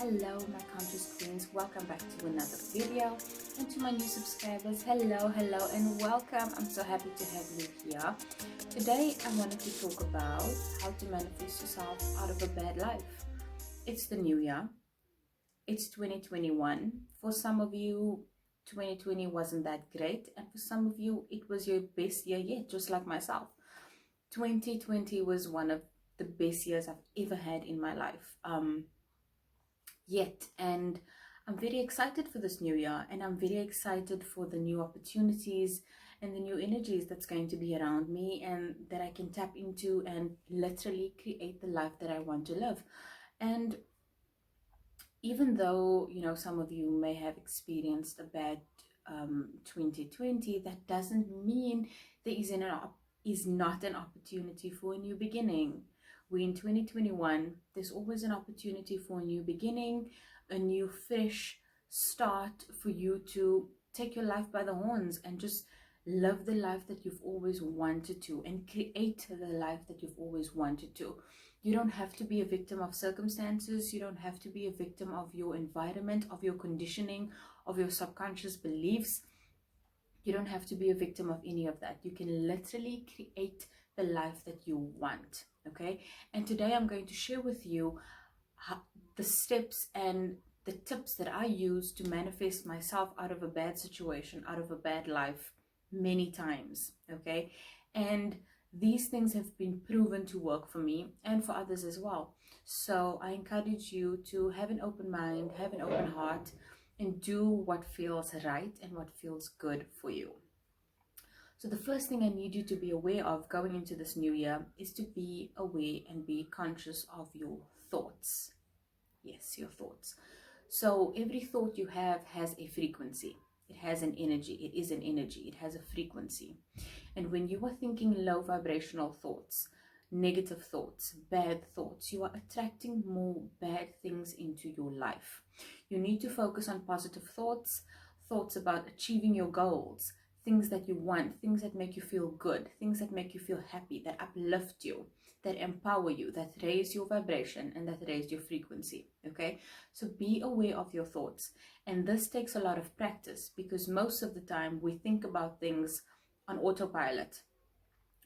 Hello my conscious queens, welcome back to another video, and to my new subscribers, hello and welcome. I'm so happy to have you here. Today I wanted to talk about how to manifest yourself out of a bad life. It's the new year, it's 2021. For some of you 2020 wasn't that great, and for some of you it was your best year yet, just like myself. 2020 was one of the best years I've ever had in my life. And I'm very excited for this new year, and I'm very excited for the new opportunities and the new energies that's going to be around me and that I can tap into and literally create the life that I want to live. And even though, some of you may have experienced a bad 2020, that doesn't mean there is not an opportunity for a new beginning. We're in 2021, there's always an opportunity for a new beginning, a new fresh start for you to take your life by the horns and just live the life that you've always wanted to and create the life that you've always wanted to. You don't have to be a victim of circumstances. You don't have to be a victim of your environment, of your conditioning, of your subconscious beliefs. You don't have to be a victim of any of that. You can literally create the life that you want. Okay, and today I'm going to share with you the steps and the tips that I use to manifest myself out of a bad situation, out of a bad life many times. Okay, and these things have been proven to work for me and for others as well. So I encourage you to have an open mind, have an open heart, and do what feels right and what feels good for you. So the first thing I need you to be aware of going into this new year is to be aware and be conscious of your thoughts. Yes, your thoughts. So every thought you have has a frequency. It has an energy. It is an energy. It has a frequency. And when you are thinking low vibrational thoughts, negative thoughts, bad thoughts, you are attracting more bad things into your life. You need to focus on positive thoughts, thoughts about achieving your goals, things that you want, things that make you feel good, things that make you feel happy, that uplift you, that empower you, that raise your vibration and that raise your frequency. Okay, so be aware of your thoughts, and this takes a lot of practice because most of the time we think about things on autopilot.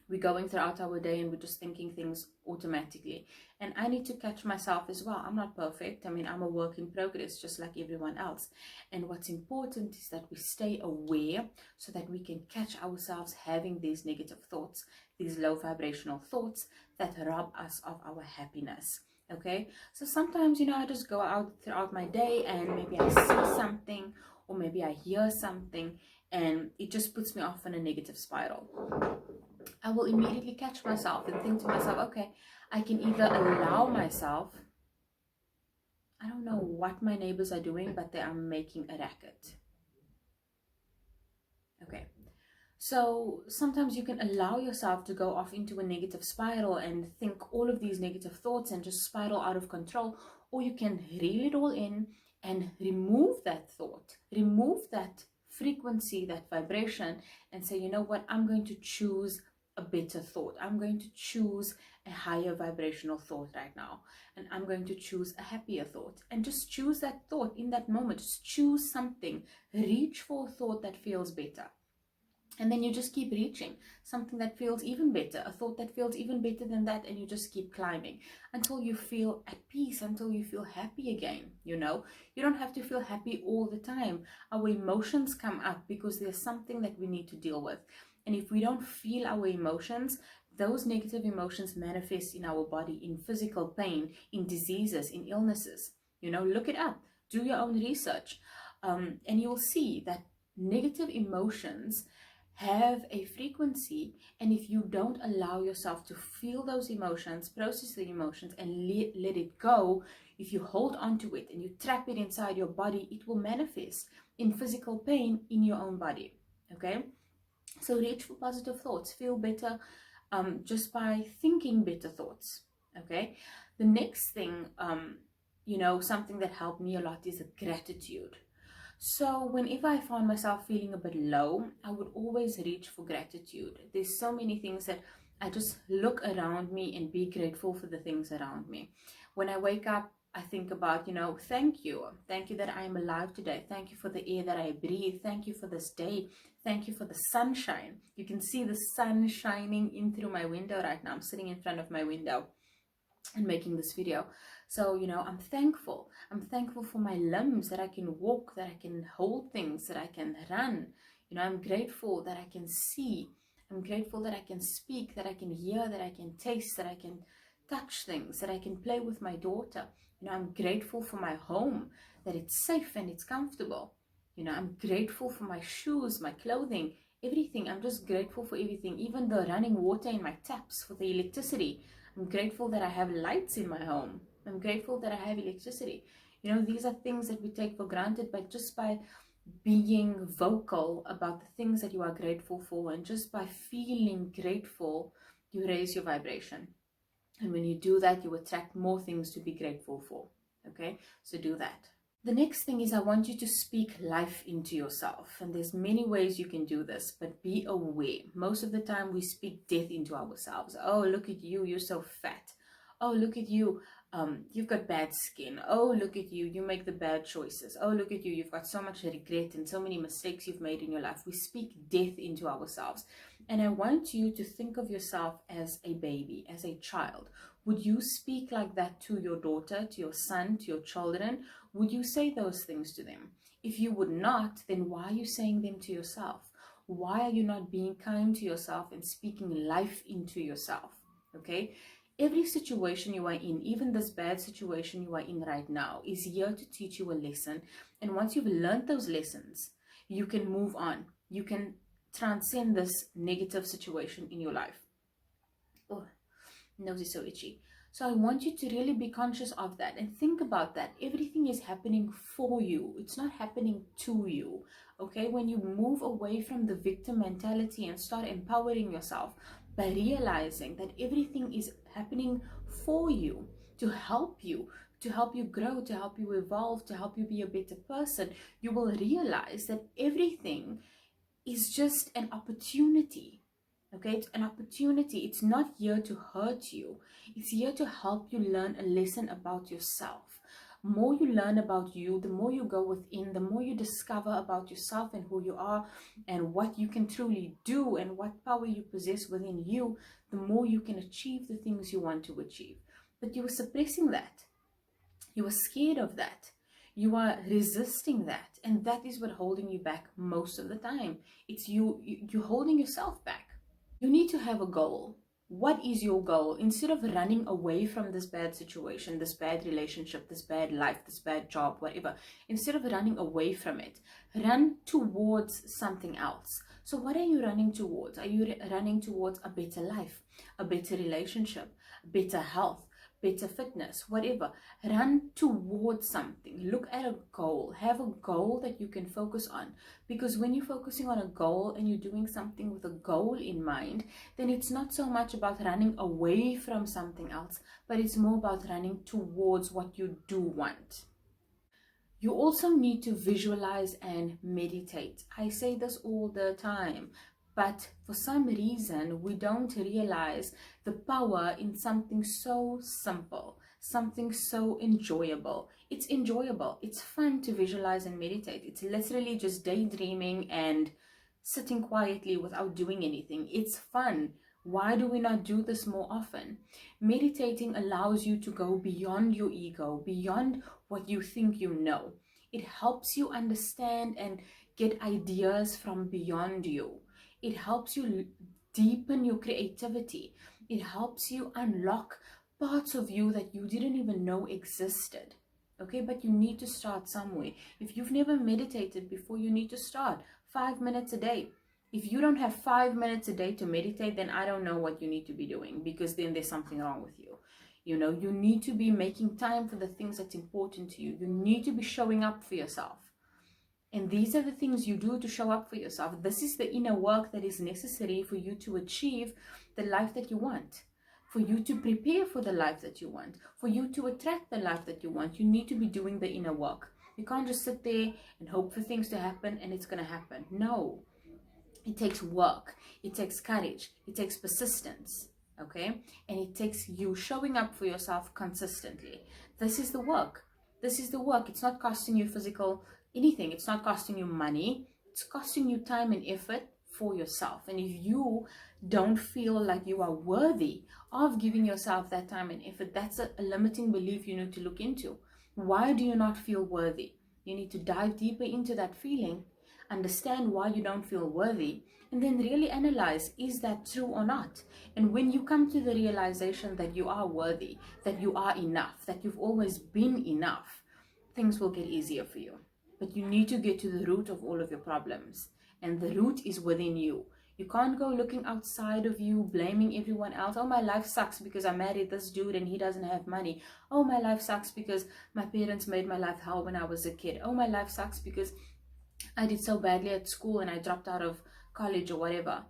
We're going throughout our day and we're just thinking things automatically. And I need to catch myself as well. I'm not perfect. I mean, I'm a work in progress, just like everyone else. And what's important is that we stay aware so that we can catch ourselves having these negative thoughts, these low vibrational thoughts that rob us of our happiness. Okay, so sometimes, I just go out throughout my day and maybe I see something or maybe I hear something and it just puts me off in a negative spiral. I will immediately catch myself and think to myself, okay, I can either allow myself, I don't know what my neighbors are doing, but they are making a racket. Okay, so sometimes you can allow yourself to go off into a negative spiral and think all of these negative thoughts and just spiral out of control, or you can reel it all in and remove that thought, remove that frequency, that vibration, and say, you know what, I'm going to choose a better thought. I'm going to choose a higher vibrational thought right now, and I'm going to choose a happier thought, and just choose that thought in that moment. Just choose something, reach for a thought that feels better, and then you just keep reaching something that feels even better, a thought that feels even better than that, and you just keep climbing until you feel at peace, until you feel happy again. You don't have to feel happy all the time. Our emotions come up because there's something that we need to deal with. And if we don't feel our emotions, those negative emotions manifest in our body, in physical pain, in diseases, in illnesses. Look it up, do your own research, and you'll see that negative emotions have a frequency. And if you don't allow yourself to feel those emotions, process the emotions, and let it go, if you hold on to it and you trap it inside your body, it will manifest in physical pain in your own body. Okay, so reach for positive thoughts, feel better just by thinking better thoughts. Okay, the next thing, something that helped me a lot is gratitude. So whenever I found myself feeling a bit low, I would always reach for gratitude. There's so many things that I just look around me and be grateful for the things around me. When I wake up, I think about, thank you. Thank you that I am alive today. Thank you for the air that I breathe. Thank you for this day. Thank you for the sunshine. You can see the sun shining in through my window right now. I'm sitting in front of my window and making this video. So, I'm thankful. I'm thankful for my limbs, that I can walk, that I can hold things, that I can run. I'm grateful that I can see. I'm grateful that I can speak, that I can hear, that I can taste, that I can touch things, that I can play with my daughter. I'm grateful for my home, that it's safe and it's comfortable. I'm grateful for my shoes, my clothing, everything. I'm just grateful for everything, even the running water in my taps, for the electricity. I'm grateful that I have lights in my home. I'm grateful that I have electricity. These are things that we take for granted, but just by being vocal about the things that you are grateful for, and just by feeling grateful, you raise your vibration. And when you do that, you attract more things to be grateful for. Okay, so do that. The next thing is, I want you to speak life into yourself. And there's many ways you can do this, but be aware. Most of the time we speak death into ourselves. Oh, look at you, you're so fat. Oh, look at you, you've got bad skin. Oh, look at you, you make the bad choices. Oh, look at you, you've got so much regret and so many mistakes you've made in your life. We speak death into ourselves. And I want you to think of yourself as a baby, as a child. Would you speak like that to your daughter, to your son, to your children? Would you say those things to them? If you would not, then why are you saying them to yourself? Why are you not being kind to yourself and speaking life into yourself? Okay? Every situation you are in, even this bad situation you are in right now, is here to teach you a lesson. And once you've learned those lessons, you can move on. You can transcend this negative situation in your life. Oh, nose is so itchy. So I want you to really be conscious of that and think about that. Everything is happening for you. It's not happening to you. Okay, when you move away from the victim mentality and start empowering yourself by realizing that everything is happening for you, to help you, grow, to help you evolve, to help you be a better person, you will realize that everything is just an opportunity. Okay, it's an opportunity. It's not here to hurt you. It's here to help you learn a lesson about yourself. The more you learn about you, the more you go within, the more you discover about yourself and who you are and what you can truly do and what power you possess within you, the more you can achieve the things you want to achieve. But you were suppressing that. You are scared of that. You are resisting that. And that is what holding you back most of the time. It's you're holding yourself back. You need to have a goal. What is your goal? Instead of running away from this bad situation, this bad relationship, this bad life, this bad job, whatever, instead of running away from it, run towards something else. So what are you running towards? Are you running towards a better life, a better relationship, better health, better fitness, whatever? Run towards something. Look at a goal. Have a goal that you can focus on. Because when you're focusing on a goal and you're doing something with a goal in mind, then it's not so much about running away from something else, but it's more about running towards what you do want. You also need to visualize and meditate. I say this all the time, but for some reason we don't realize the power in something so simple, something so enjoyable. It's enjoyable. It's fun to visualize and meditate. It's literally just daydreaming and sitting quietly without doing anything. It's fun. Why do we not do this more often? Meditating allows you to go beyond your ego, beyond what you think you know. It helps you understand and get ideas from beyond you. It helps you deepen your creativity. It helps you unlock parts of you that you didn't even know existed. Okay, but you need to start somewhere. If you've never meditated before, you need to start 5 minutes a day. If you don't have 5 minutes a day to meditate, then I don't know what you need to be doing, because then there's something wrong with you. You need to be making time for the things that's important to you. You need to be showing up for yourself. And these are the things you do to show up for yourself. This is the inner work that is necessary for you to achieve the life that you want, for you to prepare for the life that you want, for you to attract the life that you want. You need to be doing the inner work. You can't just sit there and hope for things to happen and it's going to happen. No. It takes work. It takes courage. It takes persistence. okay? And it takes you showing up for yourself consistently. This is the work. This is the work. It's not costing you physical anything. It's not costing you money. It's costing you time and effort for yourself. And if you don't feel like you are worthy of giving yourself that time and effort, that's a limiting belief you need to look into. Why do you not feel worthy? You need to dive deeper into that feeling, understand why you don't feel worthy, and then really analyze, is that true or not? And when you come to the realization that you are worthy, that you are enough, that you've always been enough, things will get easier for you. But you need to get to the root of all of your problems, and the root is within you. You can't go looking outside of you, blaming everyone else. Oh, my life sucks because I married this dude and he doesn't have money. Oh, my life sucks because my parents made my life hell when I was a kid. Oh, my life sucks because I did so badly at school and I dropped out of college or whatever.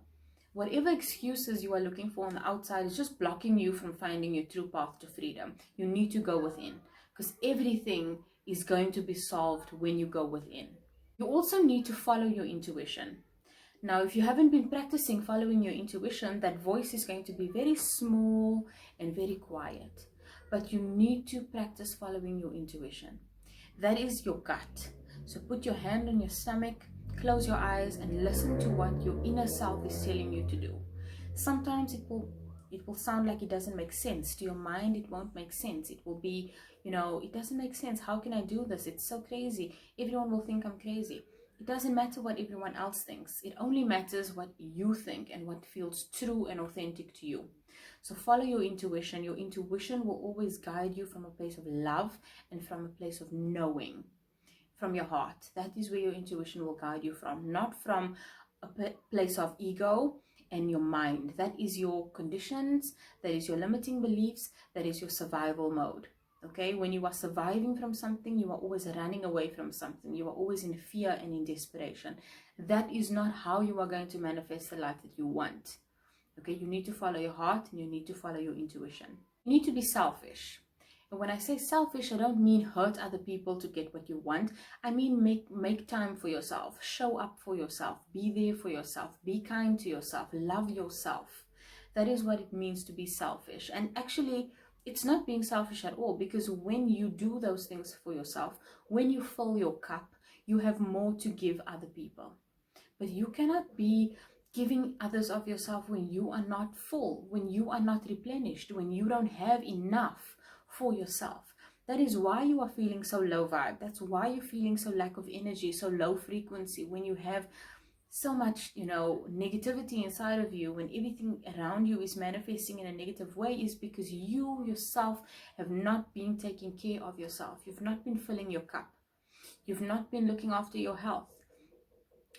Whatever excuses you are looking for on the outside is just blocking you from finding your true path to freedom. You need to go within, because everything is going to be solved when you go within. You also need to follow your intuition. Now, if you haven't been practicing following your intuition, that voice is going to be very small and very quiet. But you need to practice following your intuition. That is your gut. So put your hand on your stomach, close your eyes, and listen to what your inner self is telling you to do. Sometimes it will sound like it doesn't make sense. To your mind, it won't make sense. It will be, it doesn't make sense. How can I do this? It's so crazy. Everyone will think I'm crazy. It doesn't matter what everyone else thinks. It only matters what you think and what feels true and authentic to you. So follow your intuition. Your intuition will always guide you from a place of love and from a place of knowing, from your heart. That is where your intuition will guide you from, not from a place of ego and your mind. That is your conditions, that is your limiting beliefs, that is your survival mode. Okay, when you are surviving from something, you are always running away from something. You are always in fear and in desperation. That is not how you are going to manifest the life that you want. Okay, you need to follow your heart and you need to follow your intuition. You need to be selfish. And when I say selfish, I don't mean hurt other people to get what you want. I mean make time for yourself. Show up for yourself. Be there for yourself. Be kind to yourself. Love yourself. That is what it means to be selfish. And actually, it's not being selfish at all, because when you do those things for yourself, when you fill your cup, you have more to give other people. But you cannot be giving others of yourself when you are not full, when you are not replenished, when you don't have enough for yourself. That is why you are feeling so low vibe. That's why you're feeling so lack of energy, so low frequency, when you have so much, negativity inside of you, when everything around you is manifesting in a negative way, is because you yourself have not been taking care of yourself. You've not been filling your cup. You've not been looking after your health.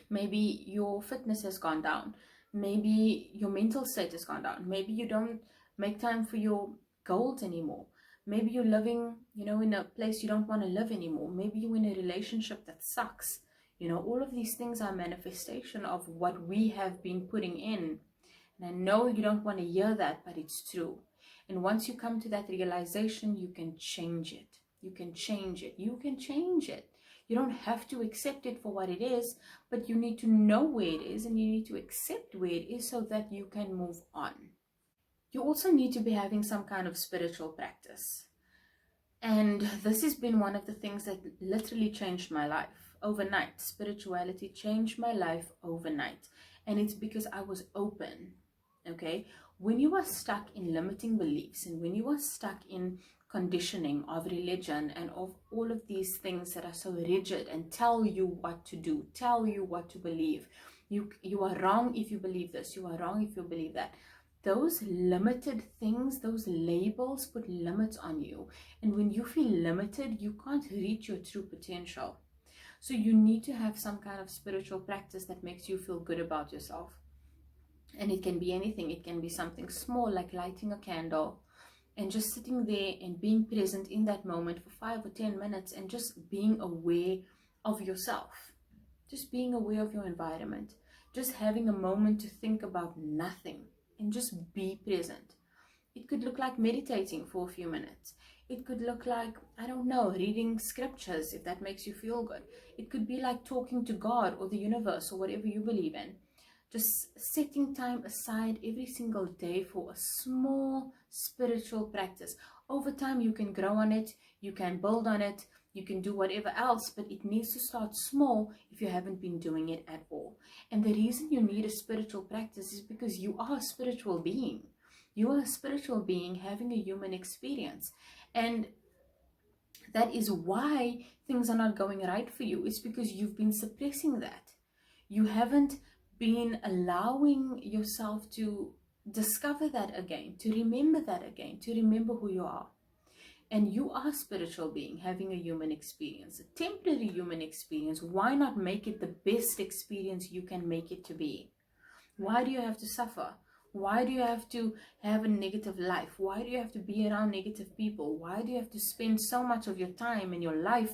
Maybe your fitness has gone down. Maybe your mental state has gone down. Maybe you don't make time for your goals anymore. Maybe you're living, in a place you don't want to live anymore. Maybe you're in a relationship that sucks. All of these things are a manifestation of what we have been putting in. And I know you don't want to hear that, but it's true. And once you come to that realization, you can change it. You can change it. You can change it. You don't have to accept it for what it is, but you need to know where it is and you need to accept where it is so that you can move on. You also need to be having some kind of spiritual practice. And this has been one of the things that literally changed my life overnight. Spirituality changed my life overnight. And it's because I was open. Okay? When you are stuck in limiting beliefs and when you are stuck in conditioning of religion and of all of these things that are so rigid and tell you what to do, tell you what to believe. You are wrong if you believe this. You are wrong if you believe that. Those limited things, those labels put limits on you. And when you feel limited, you can't reach your true potential. So you need to have some kind of spiritual practice that makes you feel good about yourself. And it can be anything. It can be something small, like lighting a candle and just sitting there and being present in that moment for 5 or 10 minutes and just being aware of yourself. Just being aware of your environment. Just having a moment to think about nothing and just be present. It could look like meditating for a few minutes. It could look like, I don't know, reading scriptures if that makes you feel good. It could be like talking to God or the universe or whatever you believe in. Just setting time aside every single day for a small spiritual practice. Over time, you can grow on it, you can build on it, you can do whatever else, but it needs to start small if you haven't been doing it at all. And the reason you need a spiritual practice is because you are a spiritual being. You are a spiritual being having a human experience. And that is why things are not going right for you. It's because you've been suppressing that. You haven't been allowing yourself to discover that again, to remember that again, to remember who you are. And you are a spiritual being having a human experience, a temporary human experience. Why not make it the best experience you can make it to be? Why do you have to suffer? Why do you have to have a negative life? Why do you have to be around negative people? Why do you have to spend so much of your time and your life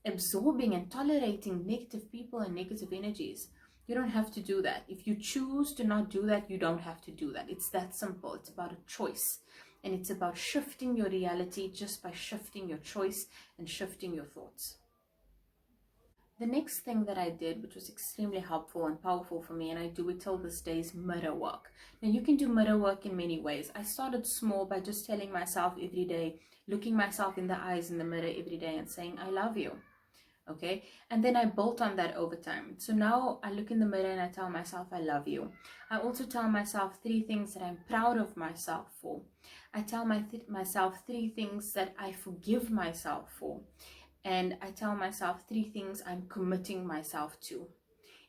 absorbing and tolerating negative people and negative energies? You don't have to do that. If you choose to not do that, you don't have to do that. It's that simple. It's about a choice. And it's about shifting your reality just by shifting your choice and shifting your thoughts. The next thing that I did, which was extremely helpful and powerful for me, and I do it till this day, is mirror work. Now, you can do mirror work in many ways. I started small by just telling myself every day, looking myself in the eyes in the mirror every day and saying, I love you. Okay, and then I built on that over time. So now I look in the mirror and I tell myself I love you. I also tell myself 3 things that I'm proud of myself for. I tell myself 3 things that I forgive myself for. And I tell myself 3 things I'm committing myself to.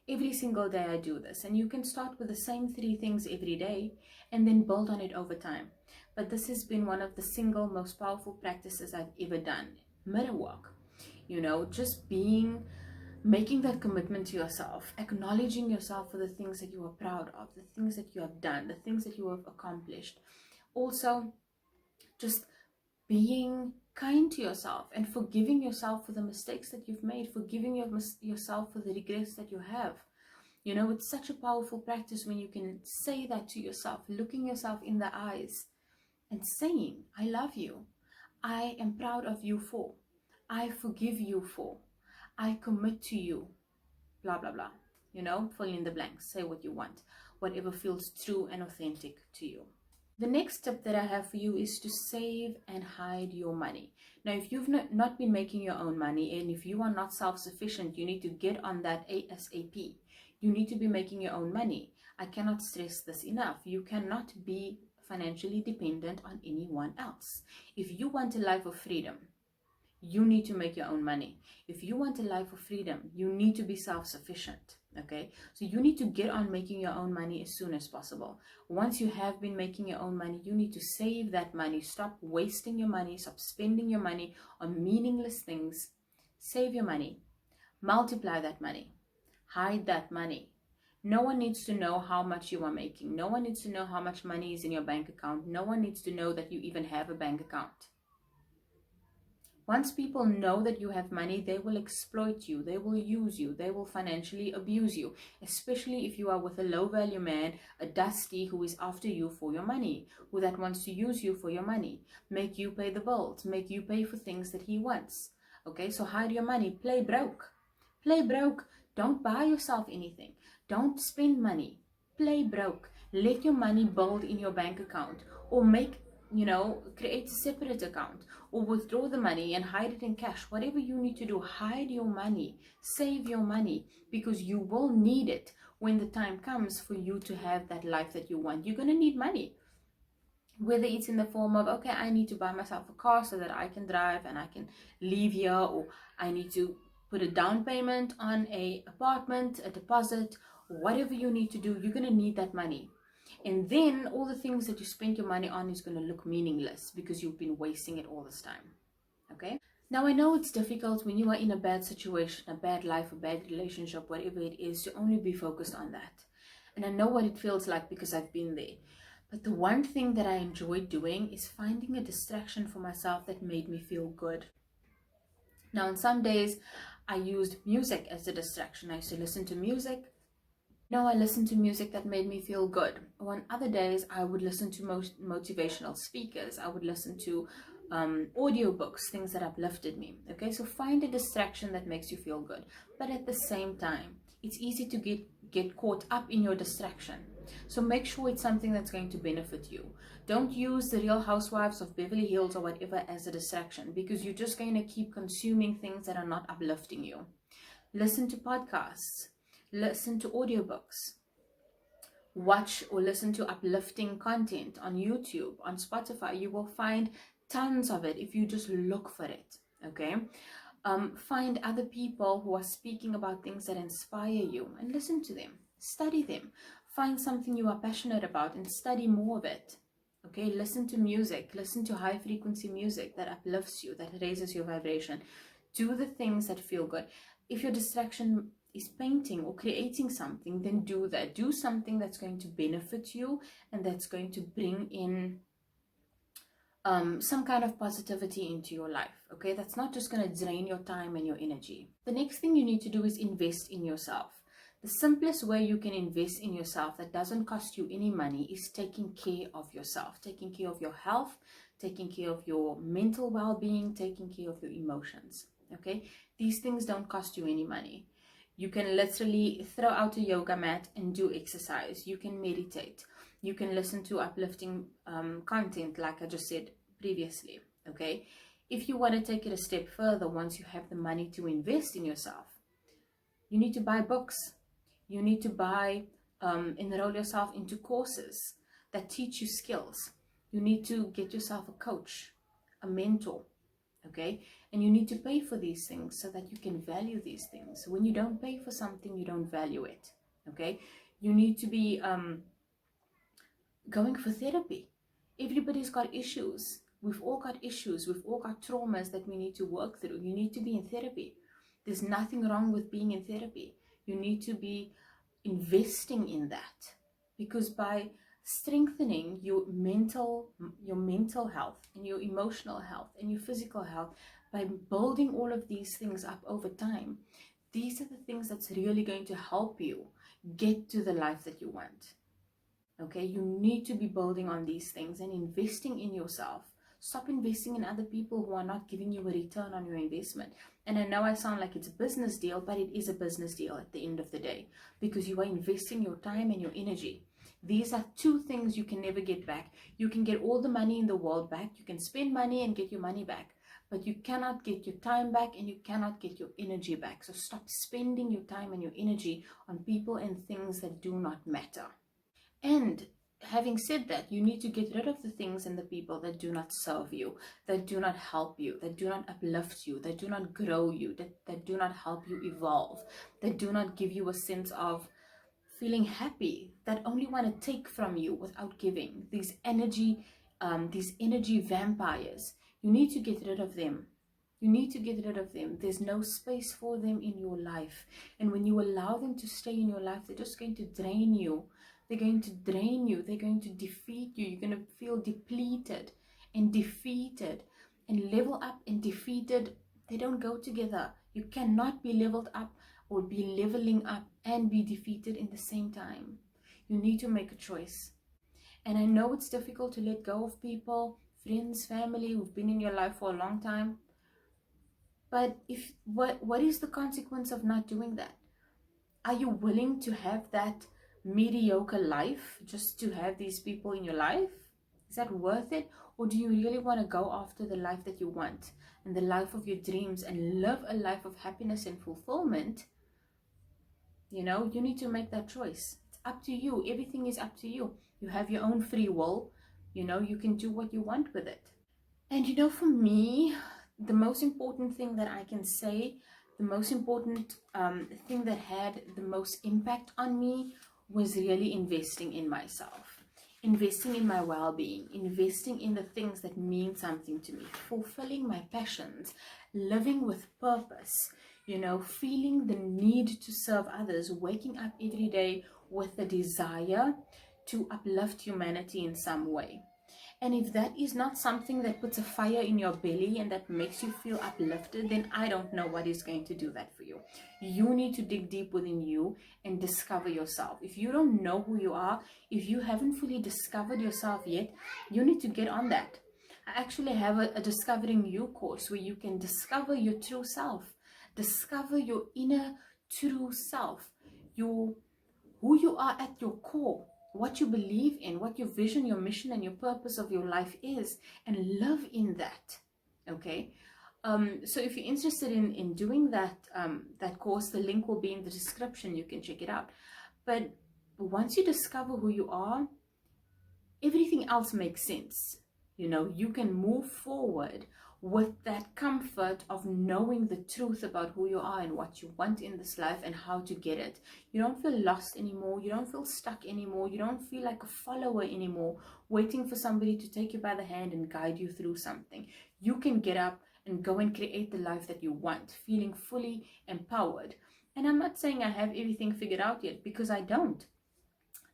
Every single day I do this, and you can start with the same 3 things every day and then build on it over time. But this has been one of the single most powerful practices I've ever done. Mirror work. Just making that commitment to yourself, acknowledging yourself for the things that you are proud of, the things that you have done, the things that you have accomplished. Also, just being kind to yourself and forgiving yourself for the mistakes that you've made, forgiving yourself for the regrets that you have. It's such a powerful practice when you can say that to yourself, looking yourself in the eyes and saying, I love you. I am proud of you for. I forgive you for. I commit to you. Blah, blah, blah. Fill in the blanks. Say what you want. Whatever feels true and authentic to you. The next tip that I have for you is to save and hide your money. Now, if you've not been making your own money, and if you are not self-sufficient, you need to get on that ASAP. You need to be making your own money. I cannot stress this enough. You cannot be financially dependent on anyone else. If you want a life of freedom, you need to make your own money. If you want a life of freedom, you need to be self-sufficient. Okay, so you need to get on making your own money as soon as possible. Once you have been making your own money, you need to save that money. Stop wasting your money. Stop spending your money on meaningless things. Save your money. Multiply that money. Hide that money. No one needs to know how much you are making. No one needs to know how much money is in your bank account. No one needs to know that you even have a bank account. Once people know that you have money, they will exploit you, they will use you, they will financially abuse you, especially if you are with a low value man, a dusty who is after you for your money, who that wants to use you for your money, make you pay the bills, make you pay for things that he wants. Okay, so hide your money, play broke. Play broke. Don't buy yourself anything. Don't spend money. Play broke. Let your money build in your bank account, or create a separate account, or withdraw the money and hide it in cash. Whatever you need to do, hide your money, save your money, because you will need it when the time comes for you to have that life that you want. You're going to need money, whether it's in the form of, okay, I need to buy myself a car so that I can drive and I can leave here, or I need to put a down payment on a apartment, a deposit, whatever you need to do. You're going to need that money. And then all the things that you spend your money on is going to look meaningless because you've been wasting it all this time. Okay? Now, I know it's difficult when you are in a bad situation, a bad life, a bad relationship, whatever it is, to only be focused on that. And I know what it feels like because I've been there. But the one thing that I enjoyed doing is finding a distraction for myself that made me feel good. Now, on some days, I used music as a distraction. I used to listen to music. I listened to music that made me feel good. On other days, I would listen to motivational speakers. I would listen to audiobooks, things that uplifted me. Okay, so find a distraction that makes you feel good. But at the same time, It's easy to get caught up in your distraction. So make sure it's something that's going to benefit you. Don't use the Real Housewives of Beverly Hills or whatever as a distraction, because you're just going to keep consuming things that are not uplifting you. Listen to podcasts, listen to audiobooks, watch or listen to uplifting content on YouTube, on Spotify. You will find tons of it if you just look for it. Okay. Find other people who are speaking about things that inspire you and listen to them, study them. Find something you are passionate about and study more of it. Okay, listen to music, listen to high frequency music that uplifts you, that raises your vibration. Do the things that feel good. If your distraction is painting or creating something, then do that. Do something that's going to benefit you and that's going to bring in some kind of positivity into your life. Okay, that's not just going to drain your time and your energy. The next thing you need to do is invest in yourself. The simplest way you can invest in yourself that doesn't cost you any money is taking care of yourself, taking care of your health, taking care of your mental well-being, taking care of your emotions. Okay, these things don't cost you any money. You can literally throw out a yoga mat and do exercise. You can meditate. You can listen to uplifting content, like I just said previously. Okay, if you want to take it a step further, once you have the money to invest in yourself, you need to buy books. You need to enroll yourself into courses that teach you skills. You need to get yourself a coach, a mentor. Okay, and you need to pay for these things so that you can value these things. When you don't pay for something, you don't value it. Okay, you need to be going for therapy. Everybody's got issues. We've all got issues. We've all got traumas that we need to work through. You need to be in therapy. There's nothing wrong with being in therapy. You need to be investing in that, because by strengthening your mental health and your emotional health and your physical health, by building all of these things up over time, these are the things that's really going to help you get to the life that you want. Okay, you need to be building on these things and investing in yourself. Stop investing in other people who are not giving you a return on your investment. And I know I sound like it's a business deal, but it is a business deal at the end of the day, because you are investing your time and your energy. These are two things you can never get back. You can get all the money in the world back. You can spend money and get your money back, but you cannot get your time back and you cannot get your energy back. So stop spending your time and your energy on people and things that do not matter. And having said that, you need to get rid of the things and the people that do not serve you, that do not help you, that do not uplift you, that do not grow you, that do not help you evolve, that do not give you a sense of feeling happy, that only want to take from you without giving. These energy vampires, you need to get rid of them. You need to get rid of them. There's no space for them in your life. And when you allow them to stay in your life, they're just going to drain you. They're going to drain you. They're going to defeat you. You're going to feel depleted and defeated. And level up and defeated, they don't go together. You cannot be leveled up or be leveling up and be defeated in the same time. You need to make a choice. And I know it's difficult to let go of people, friends, family who've been in your life for a long time. But what is the consequence of not doing that? Are you willing to have that mediocre life just to have these people in your life? Is that worth it? Or do you really want to go after the life that you want and the life of your dreams and live a life of happiness and fulfillment? You know, you need to make that choice. It's up to you. Everything is up to you. You have your own free will. You know, you can do what you want with it. And you know, for me, the most important thing that I can say, the most important thing that had the most impact on me was really investing in myself, investing in my well-being, investing in the things that mean something to me, fulfilling my passions, living with purpose, you know, feeling the need to serve others, waking up every day with the desire to uplift humanity in some way. And if that is not something that puts a fire in your belly and that makes you feel uplifted, then I don't know what is going to do that for you. You need to dig deep within you and discover yourself. If you don't know who you are, if you haven't fully discovered yourself yet, you need to get on that. I actually have a Discovering You course where you can discover your true self, discover your inner true self. you who you are at your core, what you believe in, what your vision, your mission, and your purpose of your life is, and live in that. Okay. So if you're interested in doing that that course, the link will be in the description. You can check it out. But once you discover who you are, everything else makes sense. You know, you can move forward with that comfort of knowing the truth about who you are and what you want in this life and how to get it. You don't feel lost anymore. You don't feel stuck anymore. You don't feel like a follower anymore, waiting for somebody to take you by the hand and guide you through something. You can get up and go and create the life that you want, feeling fully empowered. And I'm not saying I have everything figured out yet, because I don't.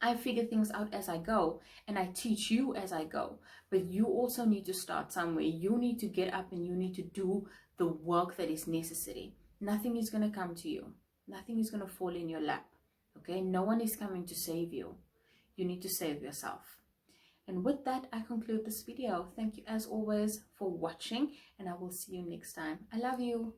I figure things out as I go, and I teach you as I go. But you also need to start somewhere. You need to get up and you need to do the work that is necessary. Nothing is going to come to you. Nothing is going to fall in your lap. Okay? No one is coming to save you. You need to save yourself. And with that, I conclude this video. Thank you as always for watching, and I will see you next time. I love you.